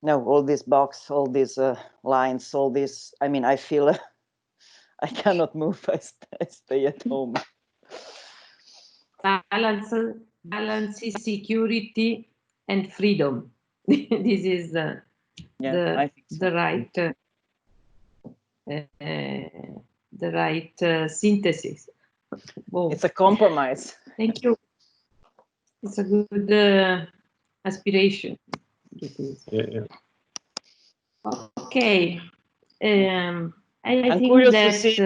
No, all this box, all these lines, all this. I mean, I feel I cannot move. I stay at home. Balance is security and freedom. This is the right synthesis. Oh. It's a compromise. Thank you. It's a good aspiration. It is. Yeah. Okay. I'm think curious that, to see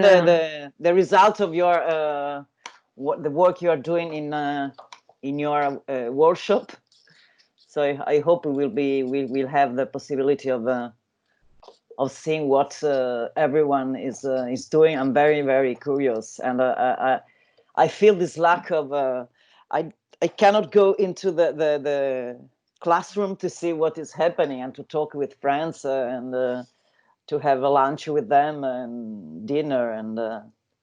the result of your the work you are doing in your workshop. So I hope we'll have the possibility of seeing what everyone is doing. I'm very, very curious, and I feel this lack of I cannot go into the classroom to see what is happening and to talk with friends and to have a lunch with them and dinner and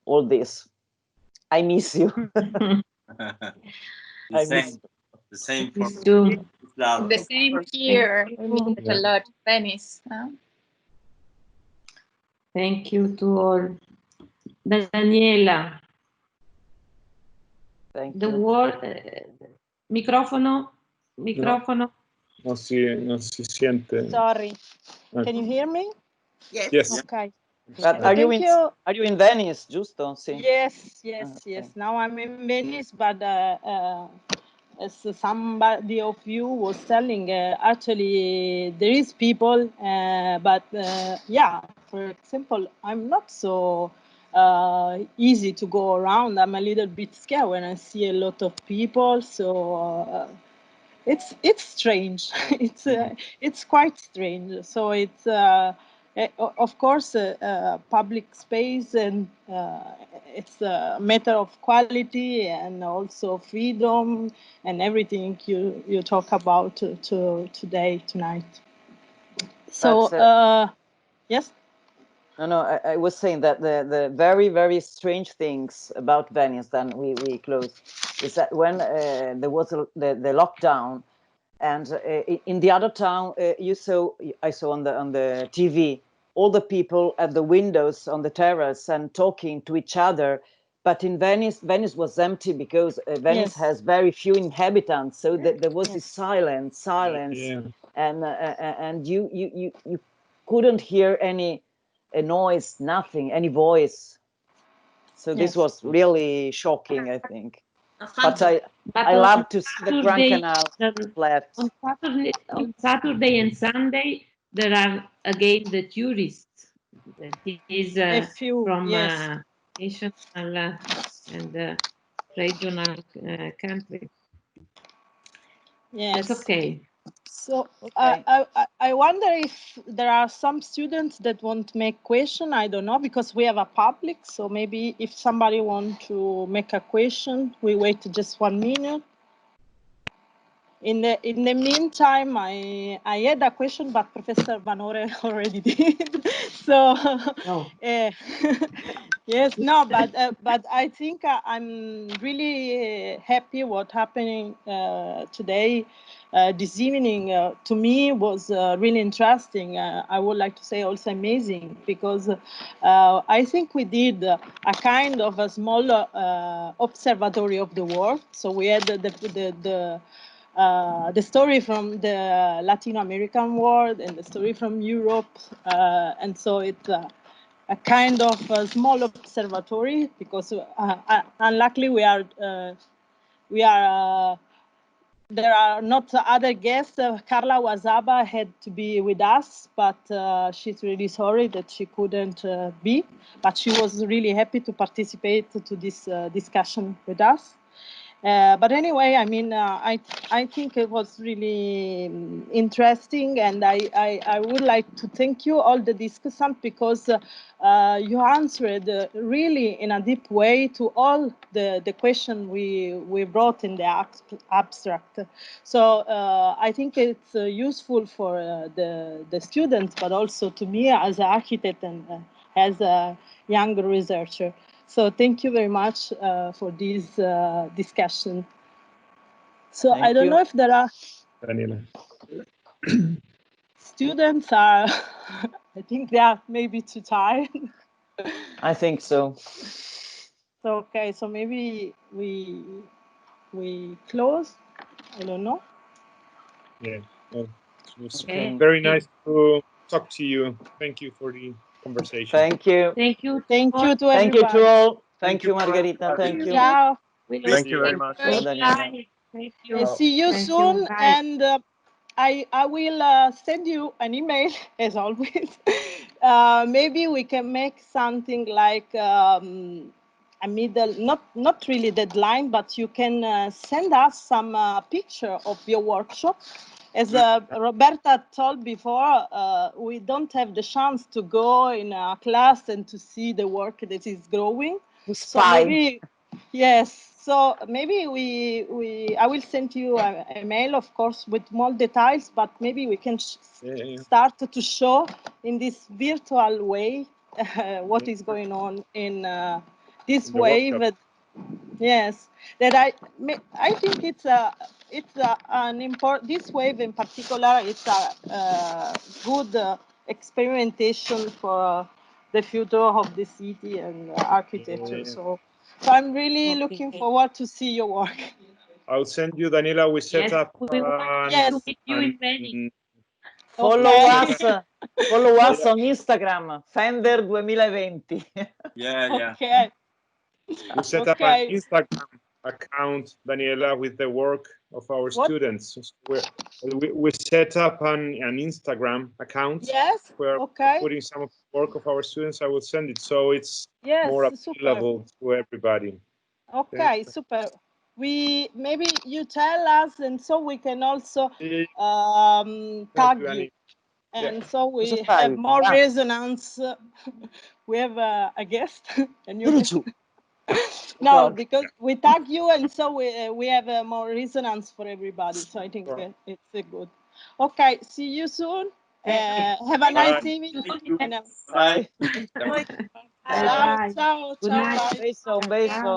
all this. I miss you. The same for me. The same here. We miss it a lot. Venice. Thank you to all. Daniela. Thank the you. word. Microfono. Non si siente. Sorry. Can you hear me? Yes. Yes. Okay. But are you in Venice, giusto? Sì. Yes. Okay. Now I'm in Venice, but as somebody of you was telling, actually there is people, but yeah, for example, I'm not so easy to go around. I'm a little bit scared when I see a lot of people. So it's strange. It's quite strange. So it's of course public space, and it's a matter of quality and also freedom and everything you talk about tonight. So yes. No, I was saying that the very, very strange things about Venice, then we closed, is that when there was the lockdown, and in the other town, I saw on the TV all the people at the windows on the terrace and talking to each other. But in Venice was empty because Venice has very few inhabitants, so there was this silence, Yeah. and you couldn't hear any a noise, nothing, any voice. So this Yes. was really shocking, I think. A But phantom. I love to see the Grand Saturday, Canal flat. on Saturday and Sunday, there are again the tourists. That is A few, from yes. national and regional country. Yes. That's okay. So Okay. I wonder if there are some students that want to make question. I don't know, because we have a public. So maybe if somebody want to make a question, we wait just 1 minute. In the meantime, I had a question, but Professor Vanore already did. So No. yes, no, but I think I'm really happy what happening today. This evening to me was really interesting. I would like to say also amazing, because I think we did a kind of a small observatory of the world. So we had the story from the Latin American world and the story from Europe, and so it's a kind of a small observatory, because unluckily there are not other guests. Carla Wazaba had to be with us, but she's really sorry that she couldn't be. But she was really happy to participate to this discussion with us. But anyway, I mean, I think it was really interesting, and I would like to thank you all the discussants, because you answered really in a deep way to all the questions we brought in the abstract. So I think it's useful for the students, but also to me as an architect and as a young researcher. So thank you very much for this discussion. So Thank I don't you. know if there are Daniela. students are, I think they are maybe too tired. I think so. So, okay, so maybe we close. I don't know. Yeah, it was Okay. very nice to talk to you. Thank you for the conversation. Thank you. Thank you. Thank you to Thank you to everybody. all. Thank you, Margherita. Thank you. Ciao. Thank you very much. Ciao, Daniela. Thank you. See you Thank soon, you. Bye. and I will send you an email as always. Maybe we can make something like a middle, not really deadline, but you can send us some picture of your workshop. As Roberta told before, we don't have the chance to go in a class and to see the work that is growing. So maybe, yes. So maybe I will send you a mail, of course, with more details, but maybe we can start to show in this virtual way what is going on in this WA.Ve. Yes, that I think it's an important, this WA.Ve in particular, it's a good experimentation for the future of the city and architecture. So I'm really looking forward to see your work. I'll send you, Daniela. We set up. We want Yes. to meet you in Venice. Follow Okay. us on Instagram, Fender 2020. Yeah. Okay. We set up an Instagram account, Daniela, with the work of our students. We set up an Instagram account. Yes. Where okay. we're putting some of the work of our students. I will send it so it's more available to everybody. Okay, super. Maybe you tell us, and so we can also tag you. And so we have more resonance. We have a guest, and you no, because we tag you, and so we have more resonance for everybody. So I think it's good. Okay, see you soon. Have a nice evening. Bye. Ciao, ciao, ciao. Un beso.